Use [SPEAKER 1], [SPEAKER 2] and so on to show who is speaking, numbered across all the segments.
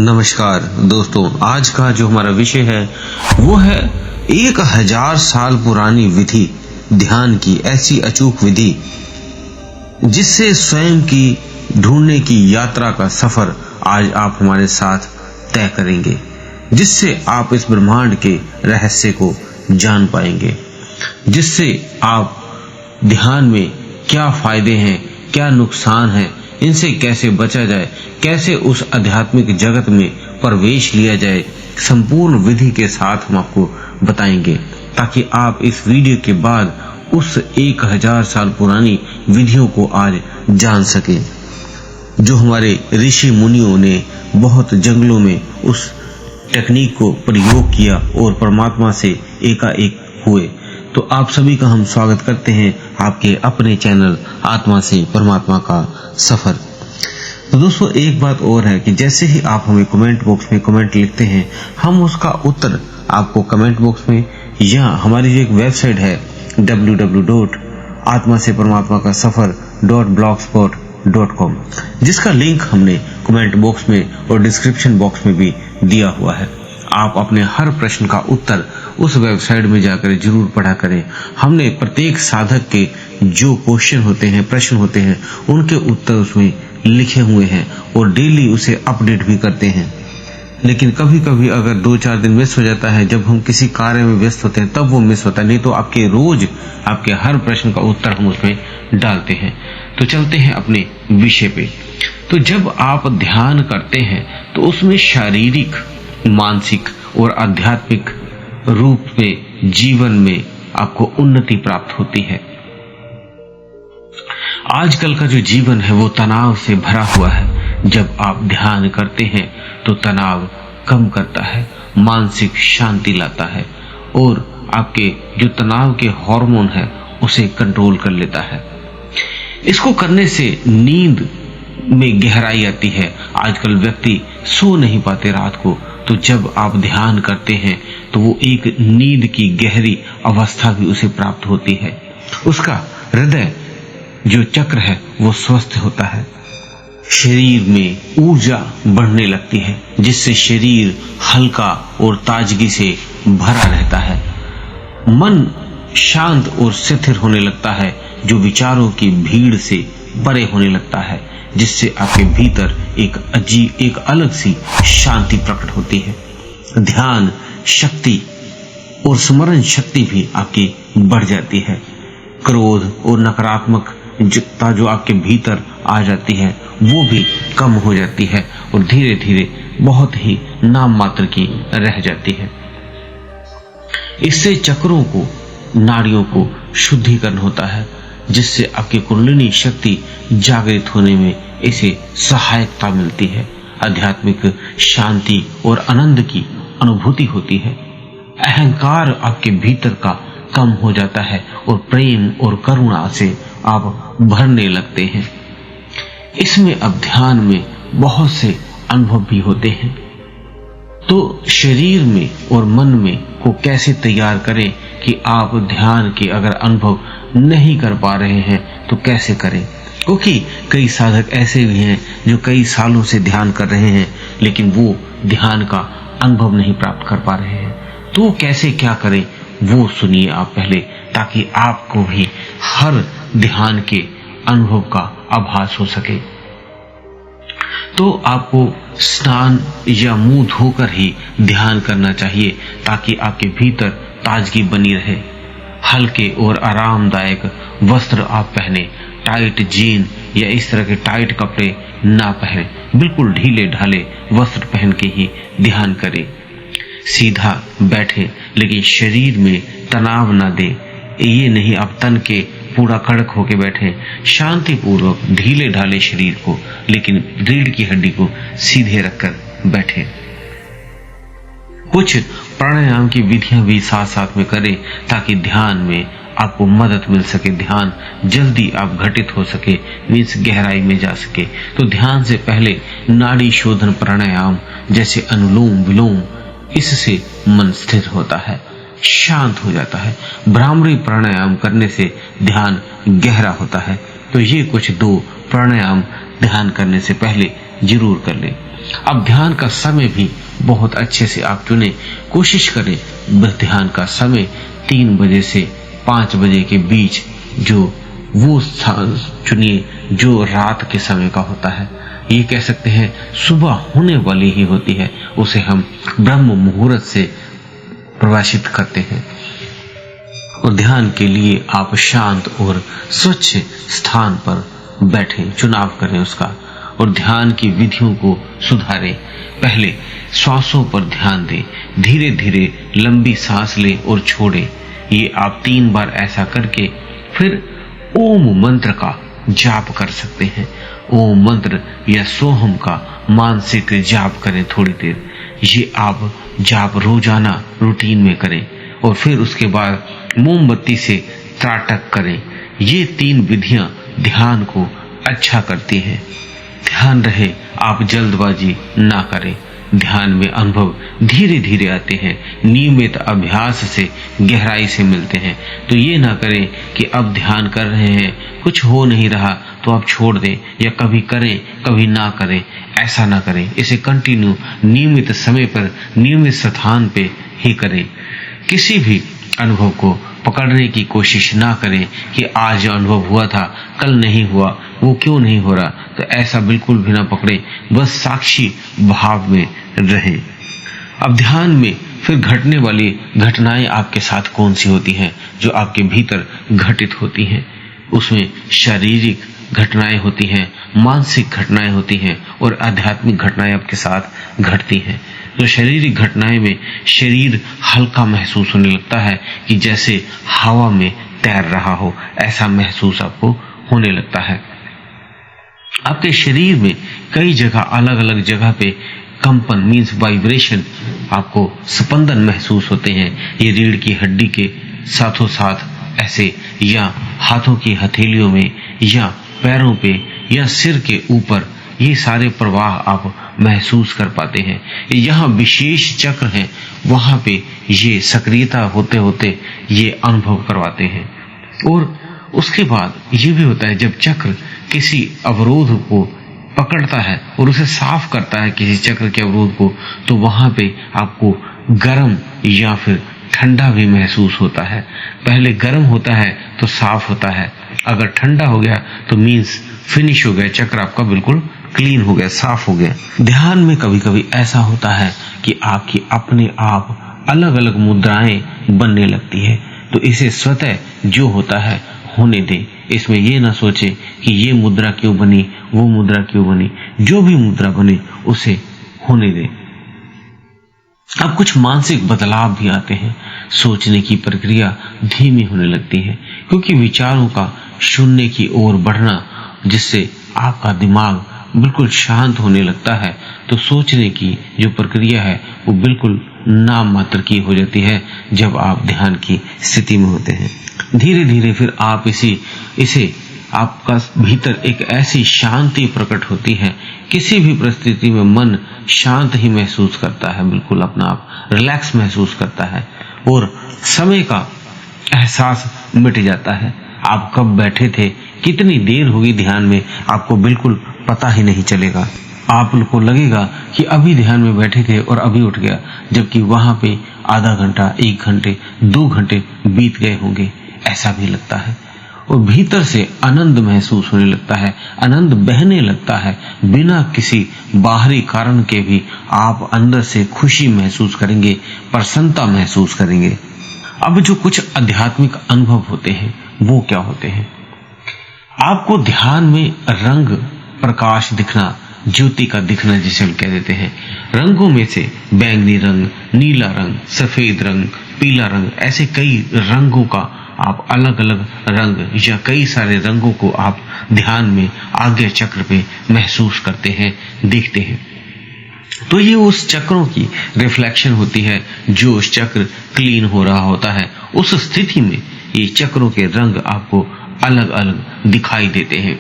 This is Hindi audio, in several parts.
[SPEAKER 1] नमस्कार दोस्तों, आज का जो हमारा विषय है वो है 1000 साल पुरानी विधि, ध्यान की ऐसी अचूक विधि जिससे स्वयं की ढूंढने की यात्रा का सफर आज आप हमारे साथ तय करेंगे, जिससे आप इस ब्रह्मांड के रहस्य को जान पाएंगे, जिससे आप ध्यान में क्या फायदे हैं, क्या नुकसान है, इनसे कैसे बचा जाए, कैसे उस आध्यात्मिक जगत में प्रवेश लिया जाए, संपूर्ण विधि के साथ हम आपको बताएंगे, ताकि आप इस वीडियो के बाद उस 1000 साल पुरानी विधियों को आज जान सकें, जो हमारे ऋषि मुनियों ने बहुत जंगलों में उस टेक्निक को प्रयोग किया और परमात्मा से एकाएक हुए। तो आप सभी का हम स्वागत करते हैं आपके अपने चैनल आत्मा से परमात्मा का सफर। तो दोस्तों, एक बात और है कि जैसे ही आप हमें कमेंट बॉक्स में कमेंट लिखते हैं, हम उसका उत्तर आपको कमेंट बॉक्स में या हमारी जो एक वेबसाइट है www.atma-se-parmatma-ka-safar.blogspot.com, जिसका लिंक हमने कमेंट बॉक्स में और डिस्क्रिप्शन बॉक्स में भी दिया हुआ है। आप अपने हर प्रश्न का उत्तर उस वेबसाइट में जाकर जरूर पढ़ा करें। हमने प्रत्येक साधक के जो क्वेश्चन होते हैं, प्रश्न होते हैं, उनके उत्तर उसमें लिखे हुए हैं और डेली उसे अपडेट भी करते हैं। लेकिन कभी कभी अगर 2-4 दिन मिस हो जाता है, जब हम किसी कार्य में व्यस्त होते हैं तब वो मिस होता है, नहीं तो आपके रोज आपके हर प्रश्न का उत्तर हम उसमें डालते हैं। तो चलते हैं अपने विषय पे। तो जब आप ध्यान करते हैं तो उसमें शारीरिक, मानसिक और आध्यात्मिक रूप में जीवन में आपको उन्नति प्राप्त होती है। आजकल का जो जीवन है वो तनाव से भरा हुआ है। जब आप ध्यान करते हैं तो तनाव कम करता है, मानसिक शांति लाता है और आपके जो तनाव के हार्मोन है उसे कंट्रोल कर लेता है। इसको करने से नींद में गहराई आती है। आजकल व्यक्ति सो नहीं पाते रात को, तो जब आप ध्यान करते हैं तो वो एक नींद की गहरी अवस्था भी उसे प्राप्त होती है। उसका हृदय जो चक्र है वो स्वस्थ होता है, शरीर में ऊर्जा बढ़ने लगती है, जिससे शरीर हल्का और ताजगी से भरा रहता है। मन शांत और स्थिर होने लगता है, जो विचारों की भीड़ से परे होने लगता है, जिससे आपके भीतर एक अलग सी शांति प्रकट होती है। ध्यान शक्ति और स्मरण शक्ति भी आपकी बढ़ जाती है। क्रोध और नकारात्मकता जो आपके भीतर आ जाती है वो भी कम हो जाती है और धीरे धीरे बहुत ही नाम मात्र की रह जाती है। इससे चक्रों को, नाड़ियों को शुद्धिकरण होता है, जिससे आपकी कुंडलिनी शक्ति जागृत होने में इसे सहायता मिलती है। आध्यात्मिक शांति और आनंद की अनुभूति होती है। अहंकार आपके भीतर का कम हो जाता है और प्रेम और करुणा से आप भरने लगते हैं। इसमें अब ध्यान में बहुत से अनुभव भी होते हैं। तो शरीर में और मन में को कैसे तैयार करें कि आप ध्यान के अगर अनुभव नहीं कर पा रहे हैं तो कैसे करें, क्योंकि कई साधक ऐसे भी हैं जो कई सालों से ध्यान कर रहे हैं लेकिन वो ध्यान का अनुभव नहीं प्राप्त कर पा रहे हैं। तो कैसे क्या करें वो सुनिए आप पहले, ताकि आपको भी हर ध्यान के अनुभव का आभास हो सके। तो आपको स्नान या मुंह धोकर ही ध्यान करना चाहिए, ताकि आपके भीतर ताजगी बनी रहे। हल्के और आरामदायक वस्त्र आप पहने, टाइट जीन या इस तरह के टाइट कपड़े ना पहने, बिल्कुल ढीले ढाले वस्त्र पहन के ही ध्यान करें। सीधा बैठे लेकिन शरीर में तनाव ना दे। ये नहीं आप तन के पूरा कड़क होके बैठे, शांति पूर्वक ढीले ढाले शरीर को, लेकिन रीढ़ की हड्डी को सीधे रखकर बैठे। कुछ प्राणायाम की विधियां भी साथ साथ में करें, ताकि ध्यान में आपको मदद मिल सके, ध्यान जल्दी आप घटित हो सके, मीन्स गहराई में जा सके। तो ध्यान से पहले नाड़ी शोधन प्राणायाम जैसे अनुलोम विलोम, इससे मन स्थिर होता है, शांत हो जाता है। भ्रामरी प्राणायाम करने से ध्यान गहरा होता है। तो ये कुछ 2 प्राणायाम ध्यान करने से पहले जरूर कर ले। अब ध्यान का समय भी बहुत अच्छे से आप चुने। कोशिश करें ध्यान का समय 3 बजे से 5 बजे के बीच जो वो स्थान चुनिए जो रात के समय का होता है। ये कह सकते हैं सुबह होने वाली ही होती है, उसे हम ब्रह्म मुहूर्त से प्रवासित करते हैं। और ध्यान के लिए आप शांत और स्वच्छ स्थान पर बैठें, चुनाव करें उसका, और ध्यान की विधियों को सुधारें। पहले श्वासों पर ध्यान दें, धीरे धीरे लंबी सांस लें और छोड़ें। ये आप 3 बार ऐसा करके फिर ओम मंत्र का जाप कर सकते हैं। ओम मंत्र या सोहम का मानसिक जाप करें थोड़ी देर। ये आप जाप रोजाना रूटीन में करें और फिर उसके बाद मोमबत्ती से त्राटक करें। ये 3 विधियां ध्यान को अच्छा करती हैं। ध्यान रहे आप जल्दबाजी ना करें। ध्यान में अनुभव धीरे धीरे आते हैं, नियमित अभ्यास से गहराई से मिलते हैं। तो ये ना करें कि अब ध्यान कर रहे हैं, कुछ हो नहीं रहा तो आप छोड़ दें, या कभी करें कभी ना करें, ऐसा ना करें। इसे कंटिन्यू नियमित समय पर नियमित स्थान पे ही करें। किसी भी अनुभव को पकड़ने की कोशिश ना करें कि आज जो अनुभव हुआ था कल नहीं हुआ, वो क्यों नहीं हो रहा, तो ऐसा बिल्कुल भी ना पकड़े। बस साक्षी भाव में रहें। अब ध्यान में फिर घटने वाली घटनाएं आपके साथ कौन सी होती हैं जो आपके भीतर घटित होती हैं। उसमें शारीरिक घटनाएं होती हैं, मानसिक घटनाएं होती हैं और आध्यात्मिक घटनाएं आपके साथ घटती हैं। तो शारीरिक घटनाएं में शरीर हल्का महसूस होने लगता है कि जैसे हवा में तैर रहा हो, ऐसा महसूस आपको होने लगता है। आपके शरीर में कई जगह अलग अलग जगह पे कंपन मीन्स वाइब्रेशन, आपको स्पंदन महसूस होते हैं। ये रीढ़ की हड्डी के साथों साथ ऐसे, या हाथों की हथेलियों में, या पैरों पे, या सिर के ऊपर, ये सारे प्रवाह आप महसूस कर पाते हैं। यहाँ विशेष चक्र हैं, वहां पे ये सक्रियता होते होते ये अनुभव करवाते हैं। और उसके बाद ये भी होता है जब चक्र किसी अवरोध को पकड़ता है और उसे साफ करता है, किसी चक्र के अवरोध को, तो वहां पे आपको गर्म या फिर ठंडा भी महसूस होता है। पहले गर्म होता है तो साफ होता है, अगर ठंडा हो गया तो मीन्स फिनिश हो गया, चक्र आपका बिल्कुल क्लीन हो गया, साफ हो गया। ध्यान में कभी कभी ऐसा होता है कि आपकी अपने आप अलग अलग मुद्राएं बनने लगती है, तो इसे स्वतः जो होता है होने दें। इसमें ये ना सोचे कि ये मुद्रा क्यों बनी, वो मुद्रा क्यों बनी, जो भी मुद्रा बने उसे होने दें। अब कुछ मानसिक बदलाव भी आते हैं, सोचने की प्रक्रिया धीमी होने लगती है, क्योंकि विचारों का शून्य की ओर बढ़ना, जिससे आपका दिमाग बिल्कुल शांत होने लगता है, तो सोचने की जो प्रक्रिया है वो बिल्कुल नाम मात्र की हो जाती है जब आप ध्यान की स्थिति में होते हैं। धीरे धीरे फिर आप इसे आपका भीतर एक ऐसी शांति प्रकट होती है, किसी भी परिस्थिति में मन शांत ही महसूस करता है, बिल्कुल अपना आप रिलैक्स महसूस करता है और समय का एहसास मिट जाता है। आप कब बैठे थे, कितनी देर होगी ध्यान में, आपको बिल्कुल पता ही नहीं चलेगा। आपको लगेगा कि अभी ध्यान में बैठे थे और अभी उठ गया, जबकि वहां पे आधा घंटा, 1 घंटे, 2 घंटे बीत गए होंगे, ऐसा भी लगता है। और भीतर से आनंद महसूस होने लगता है, आनंद बहने लगता है, बिना किसी बाहरी कारण के भी आप अंदर से खुशी महसूस करेंगे, प्रसन्नता महसूस करेंगे। अब जो कुछ आध्यात्मिक अनुभव होते हैं वो क्या होते हैं? आपको ध्यान में रंग प्रकाश दिखना, ज्योति का दिखना जिसे हम कह देते हैं। रंगों में से बैंगनी रंग, नीला रंग, सफेद रंग, पीला रंग, ऐसे कई रंगों का आप अलग अलग रंग या कई सारे रंगों को आप ध्यान में आज्ञा चक्र पे महसूस करते हैं, देखते हैं। तो ये उस चक्रों की रिफ्लेक्शन होती है जो उस चक्र क्लीन हो रहा होता है। उस स्थिति में ये चक्रों के रंग आपको अलग अलग दिखाई देते हैं।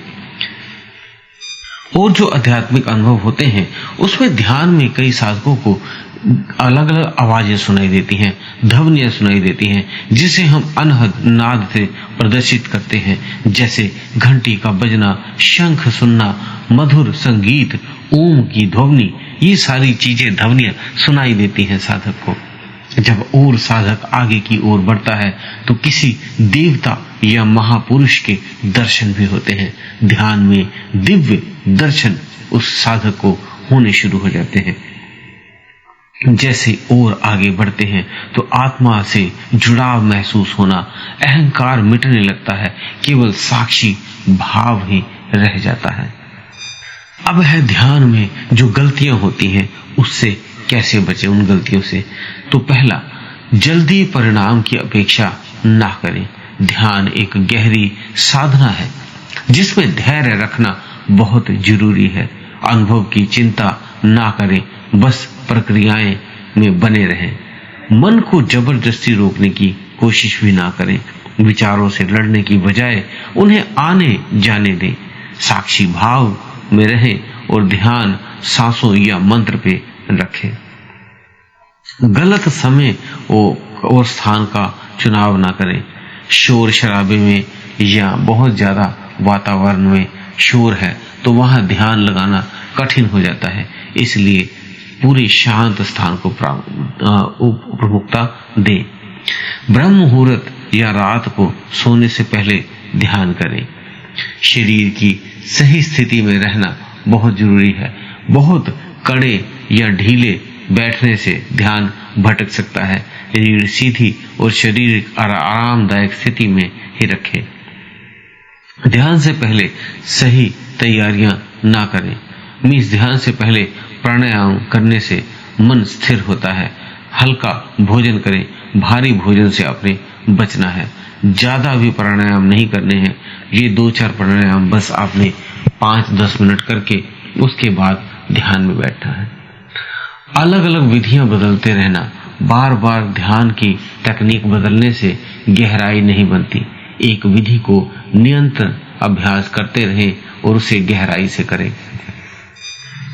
[SPEAKER 1] और जो आध्यात्मिक अनुभव होते हैं उसमें ध्यान में कई साधकों को अलग अलग आवाजें सुनाई देती हैं, ध्वनियां सुनाई देती हैं, जिसे हम अनहद नाद से प्रदर्शित करते हैं, जैसे घंटी का बजना, शंख सुनना, मधुर संगीत, ओम की ध्वनि। ये सारी चीजें, ध्वनियां सुनाई देती हैं साधक को। जब और साधक आगे की ओर बढ़ता है तो किसी देवता या महापुरुष के दर्शन भी होते हैं। ध्यान में दिव्य दर्शन उस साधक को होने शुरू हो जाते हैं। जैसे और आगे बढ़ते हैं तो आत्मा से जुड़ाव महसूस होना, अहंकार मिटने लगता है, केवल साक्षी भाव ही रह जाता है। अब है ध्यान में जो गलतियां होती हैं उससे कैसे बचे, उन गलतियों से। तो पहला, जल्दी परिणाम की अपेक्षा ना करें। ध्यान एक गहरी साधना है जिसमें धैर्य रखना बहुत जरूरी है। अनुभव की चिंता ना करें, बस प्रक्रियाएं में बने रहें। मन को जबरदस्ती रोकने की कोशिश भी ना करें। विचारों से लड़ने की बजाय उन्हें आने जाने दें। साक्षी भाव में रहें और ध्यान सांसों या मंत्र पे रखें। गलत समय और स्थान का चुनाव ना करें। शोर शराबे में या बहुत ज्यादा वातावरण में शोर है तो वहां ध्यान लगाना कठिन हो जाता है, इसलिए पूरे शांत स्थान को प्रमुखता दें। ब्रह्म मुहूर्त या रात को सोने से पहले ध्यान करें। शरीर की सही स्थिति में रहना बहुत जरूरी है। बहुत कड़े या ढीले बैठने से ध्यान भटक सकता है। रीढ़ सीधी और शरीर आरामदायक स्थिति में ही रखें। ध्यान से पहले सही तैयारियां ना करें। ध्यान से पहले प्राणायाम करने से मन स्थिर होता है। हल्का भोजन करें, भारी भोजन से अपने बचना है। ज्यादा भी प्राणायाम नहीं करने हैं। ये 2-4 प्राणायाम बस आपने 5-10 मिनट करके उसके बाद ध्यान में बैठना है। अलग अलग विधियां बदलते रहना। बार बार ध्यान की तकनीक बदलने से गहराई नहीं बनती। एक विधि को निरंतर अभ्यास करते रहें और उसे गहराई से करें।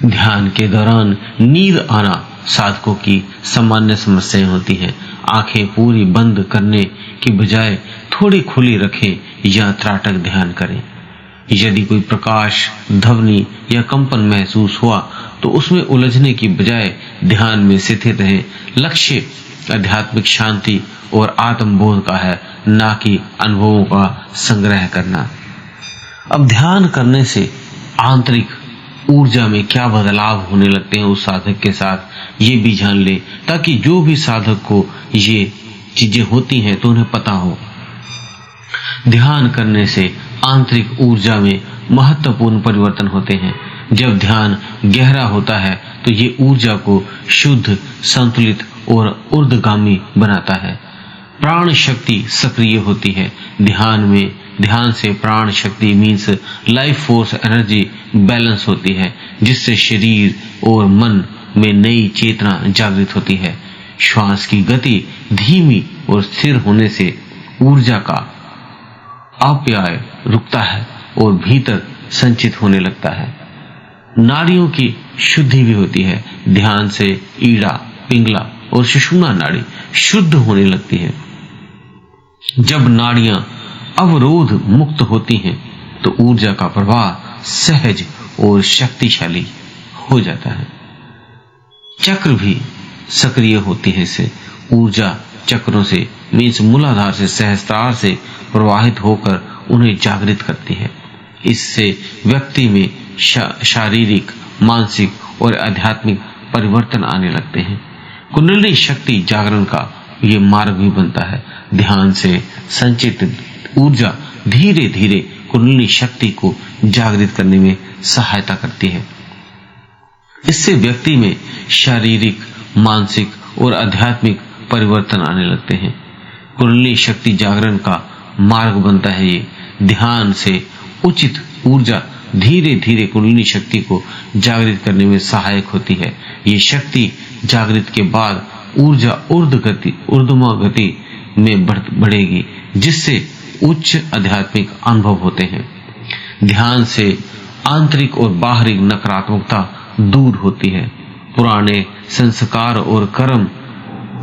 [SPEAKER 1] ध्यान के दौरान नींद आना साधकों की सामान्य समस्याएं होती हैं। आंखें पूरी बंद करने की बजाय थोड़ी खुली रखें या त्राटक ध्यान करें। यदि कोई प्रकाश, ध्वनि या कंपन महसूस हुआ तो उसमें उलझने की बजाय ध्यान में स्थिर रहें। लक्ष्य आध्यात्मिक शांति और आत्मबोध का है, ना कि अनुभवों का संग्रह करना। अब ध्यान करने से आंतरिक ऊर्जा में क्या बदलाव होने लगते हैं उस साधक के साथ, ये भी जान ले, ताकि जो भी साधक को ये चीजें होती हैं तो उन्हें पता हो। ध्यान करने से आंतरिक ऊर्जा में महत्वपूर्ण परिवर्तन होते हैं। जब ध्यान गहरा होता है तो ये ऊर्जा को शुद्ध, संतुलित और ऊर्ध्वगामी बनाता है। प्राण शक्ति सक्रिय होती है। ध्यान से प्राण शक्ति means life force energy balance होती है, जिससे शरीर और मन में नई चेतना जागृत होती है। श्वास की गति धीमी और स्थिर होने से ऊर्जा का अपव्यय रुकता है और भीतर संचित होने लगता है। नाड़ियों की शुद्धि भी होती है। ध्यान से ईड़ा, पिंगला और सुषुम्ना नाड़ी शुद्ध होने लगती है। जब नाड़ियां अवरोध मुक्त होती हैं तो ऊर्जा का प्रवाह सहज और शक्तिशाली हो जाता है। चक्र भी सक्रिय होती है। इससे ऊर्जा चक्रों से मीन्स मूलाधार से सहस्त्रार से प्रवाहित होकर उन्हें जागृत करती है। इससे व्यक्ति में शारीरिक, मानसिक और आध्यात्मिक परिवर्तन आने लगते हैं। कुंडलिनी शक्ति जागरण का ये मार्ग भी बनता है। ध्यान से संचित ऊर्जा धीरे धीरे कुंडलिनी शक्ति को जागृत करने में सहायता करती है। इससे व्यक्ति में शारीरिक, मानसिक और आध्यात्मिक परिवर्तन आने लगते हैं। कुंडलिनी शक्ति जागरण का मार्ग बनता है। ये ध्यान से उचित ऊर्जा धीरे धीरे कुंडलिनी शक्ति को जागृत करने में सहायक होती है। ये शक्ति जागृत के बाद ऊर्जा ऊर्ध्वमा गति में बढ़ेगी, जिससे उच्च आध्यात्मिक अनुभव होते हैं। ध्यान से आंतरिक और बाहरी नकारात्मकता दूर होती है पुराने संस्कार और कर्म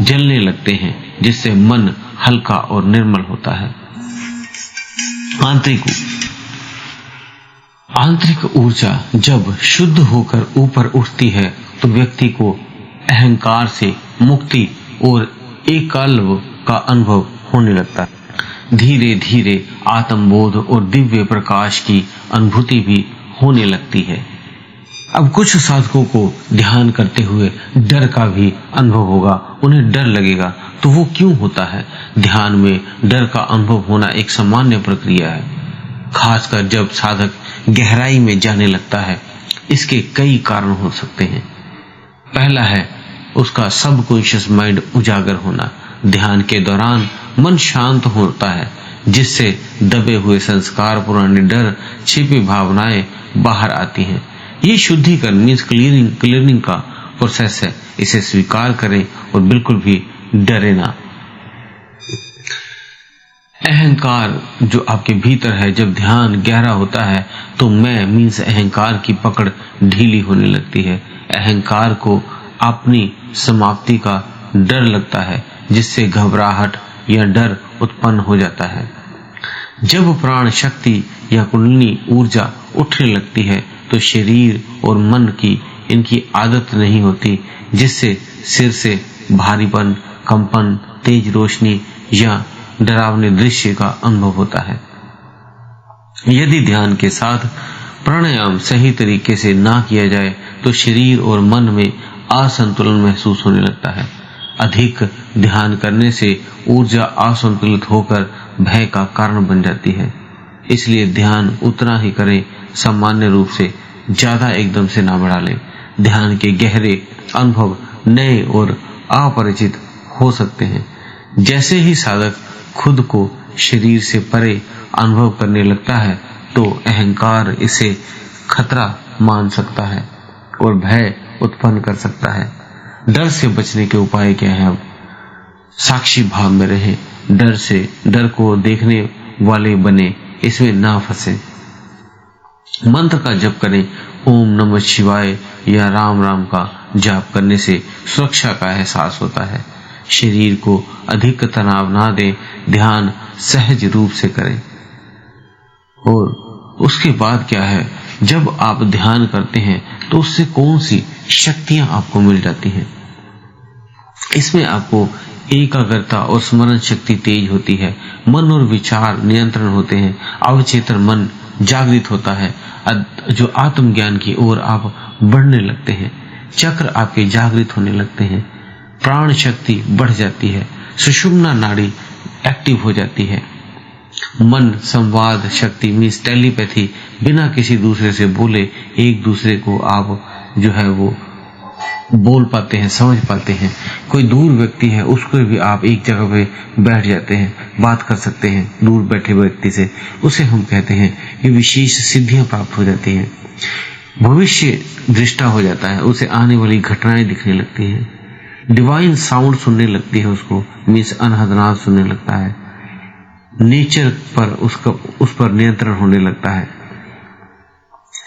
[SPEAKER 1] जलने लगते हैं, जिससे मन हल्का और निर्मल होता है। आंतरिक ऊर्जा जब शुद्ध होकर ऊपर उठती है तो व्यक्ति को अहंकार से मुक्ति और एकलव का अनुभव होने लगता है। धीरे धीरे आत्मबोध और दिव्य प्रकाश की अनुभूति भी होने लगती है। अब कुछ साधकों को ध्यान करते हुए डर का भी अनुभव होगा, उन्हें डर लगेगा। तो वो क्यों होता है? ध्यान में डर का अनुभव होना एक सामान्य प्रक्रिया है, खासकर जब साधक गहराई में जाने लगता है। इसके कई कारण हो सकते हैं। पहला है उसका सबकॉन्शियस माइंड उजागर होना। ध्यान के दौरान मन शांत होता है, जिससे दबे हुए संस्कार, पुराने डर, छिपी भावनाएं बाहर आती हैं। ये शुद्धिकरण मीन्स क्लीयरिंग का प्रोसेस है। इसे स्वीकार करें और बिल्कुल भी डरे ना। अहंकार जो आपके भीतर है, जब ध्यान गहरा होता है तो मैं मीन्स अहंकार की पकड़ ढीली होने लगती है। अहंकार को अपनी समाप्ति का डर लगता है, जिससे घबराहट या डर उत्पन्न हो जाता है। जब प्राण शक्ति या कुंडलिनी ऊर्जा उठने लगती है तो शरीर और मन की इनकी आदत नहीं होती, जिससे सिर से भारीपन, कंपन, तेज रोशनी या डरावने दृश्य का अनुभव होता है। यदि ध्यान के साथ प्राणायाम सही तरीके से ना किया जाए तो शरीर और मन में असंतुलन महसूस होने लगता है। अधिक ध्यान करने से ऊर्जा असंतुलित होकर भय का कारण बन जाती है। इसलिए ध्यान उतना ही करें, सामान्य रूप से ज्यादा एकदम से ना बढ़ा लें। ध्यान के गहरे अनुभव नए और अपरिचित हो सकते हैं। जैसे ही साधक खुद को शरीर से परे अनुभव करने लगता है तो अहंकार इसे खतरा मान सकता है और भय उत्पन्न कर सकता है। डर से बचने के उपाय क्या हैं? अब साक्षी भाव में रहें, डर को देखने वाले बने, इसमें ना फंसे। मंत्र का जप करें। ओम नमः शिवाय या राम राम का जाप करने से सुरक्षा का एहसास होता है। शरीर को अधिक तनाव ना दें, ध्यान सहज रूप से करें। और उसके बाद क्या है, जब आप ध्यान करते हैं तो उससे कौन सी शक्तियां आपको मिल जाती हैं? इसमें आपको एकाग्रता और स्मरण शक्ति तेज होती है। मन और विचार नियंत्रण होते हैं। अवचेतन मन जागृत होता है, जो आत्मज्ञान की ओर आप बढ़ने लगते हैं। चक्र आपके जागृत होने लगते हैं। प्राण शक्ति बढ़ जाती है। सुषुम्ना नाड़ी एक्टिव हो जाती है। मन संवाद शक्ति मीन्स टेलीपैथी, बिना किसी दूसरे से बोले एक दूसरे को आप जो है वो बोल पाते हैं, समझ पाते हैं। कोई दूर व्यक्ति है, उसको भी आप एक जगह पे बैठ जाते हैं, बात कर सकते हैं दूर बैठे व्यक्ति से। उसे हम कहते हैं ये विशेष सिद्धियां प्राप्त हो जाती हैं। भविष्य दृष्टा हो जाता है, उसे आने वाली घटनाएं दिखने लगती हैं। डिवाइन साउंड सुनने लगती है उसको, मीन्स अनहद सुनने लगता है। नेचर पर उस पर नियंत्रण होने लगता है।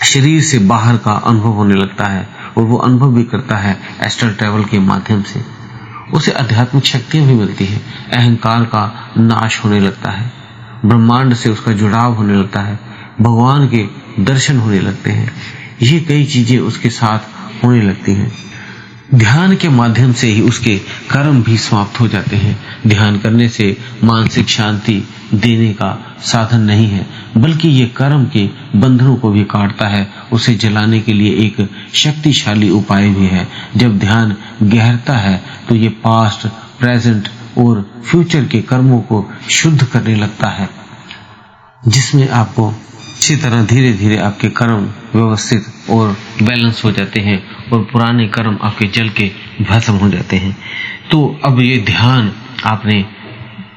[SPEAKER 1] शरीर से बाहर का अनुभव होने लगता है और वो अनुभव भी करता है एस्ट्रल ट्रैवल के माध्यम से। उसे आध्यात्मिक शक्तियां भी मिलती है। अहंकार का नाश होने लगता है। ब्रह्मांड से उसका जुड़ाव होने लगता है। भगवान के दर्शन होने लगते हैं। ये कई चीजें उसके साथ होने लगती हैं। ध्यान के माध्यम से ही उसके कर्म भी समाप्त हो जाते हैं। ध्यान करने से मानसिक शांति देने का साधन नहीं है, बल्कि ये कर्म के बंधनों को भी काटता है। उसे जलाने के लिए एक शक्तिशाली उपाय भी है। जब ध्यान गहरता है तो ये पास्ट, प्रेजेंट और फ्यूचर के कर्मों को शुद्ध करने लगता है, जिसमें आपको इसी तरह धीरे धीरे आपके कर्म व्यवस्थित और बैलेंस हो जाते हैं और पुराने कर्म आपके जल के भस्म हो जाते हैं। तो अब ये ध्यान आपने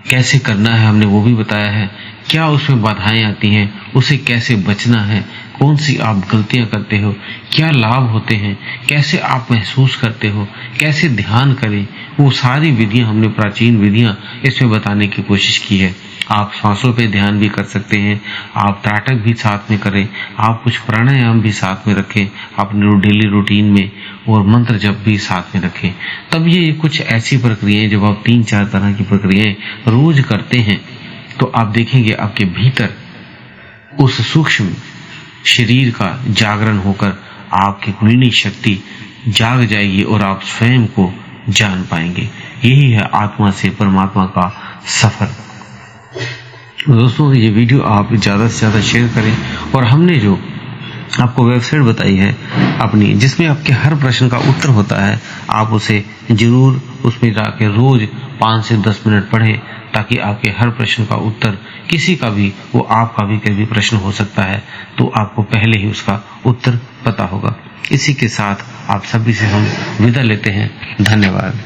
[SPEAKER 1] कैसे करना है हमने वो भी बताया है। क्या उसमें बाधाएं आती हैं, उसे कैसे बचना है, कौन सी आप गलतियां करते हो, क्या लाभ होते हैं, कैसे आप महसूस करते हो, कैसे ध्यान करें, वो सारी विधियां हमने प्राचीन विधियां इसमें बताने की कोशिश की है। आप सांसों पे ध्यान भी कर सकते हैं, आप त्राटक भी साथ में करें, आप कुछ प्राणायाम भी साथ में रखें अपने डेली रूटीन में, और मंत्र जप भी साथ में रखें। तब ये कुछ ऐसी प्रक्रियाएं, जब आप 3-4 तरह की प्रक्रियाएं रोज करते हैं तो आप देखेंगे आपके भीतर उस सूक्ष्म शरीर का जागरण होकर आपकी कुंडलिनी शक्ति जाग जाएगी और आप स्वयं को जान पाएंगे। यही है आत्मा से परमात्मा का सफर। दोस्तों, ये वीडियो आप ज्यादा से ज्यादा शेयर करें, और हमने जो आपको वेबसाइट बताई है अपनी, जिसमें आपके हर प्रश्न का उत्तर होता है, आप उसे जरूर उसमें जाके रोज 5 से 10 मिनट पढ़ें, ताकि आपके हर प्रश्न का उत्तर, किसी का भी, वो आपका भी कोई भी प्रश्न हो सकता है, तो आपको पहले ही उसका उत्तर पता होगा। इसी के साथ आप सभी से हम विदा लेते हैं। धन्यवाद।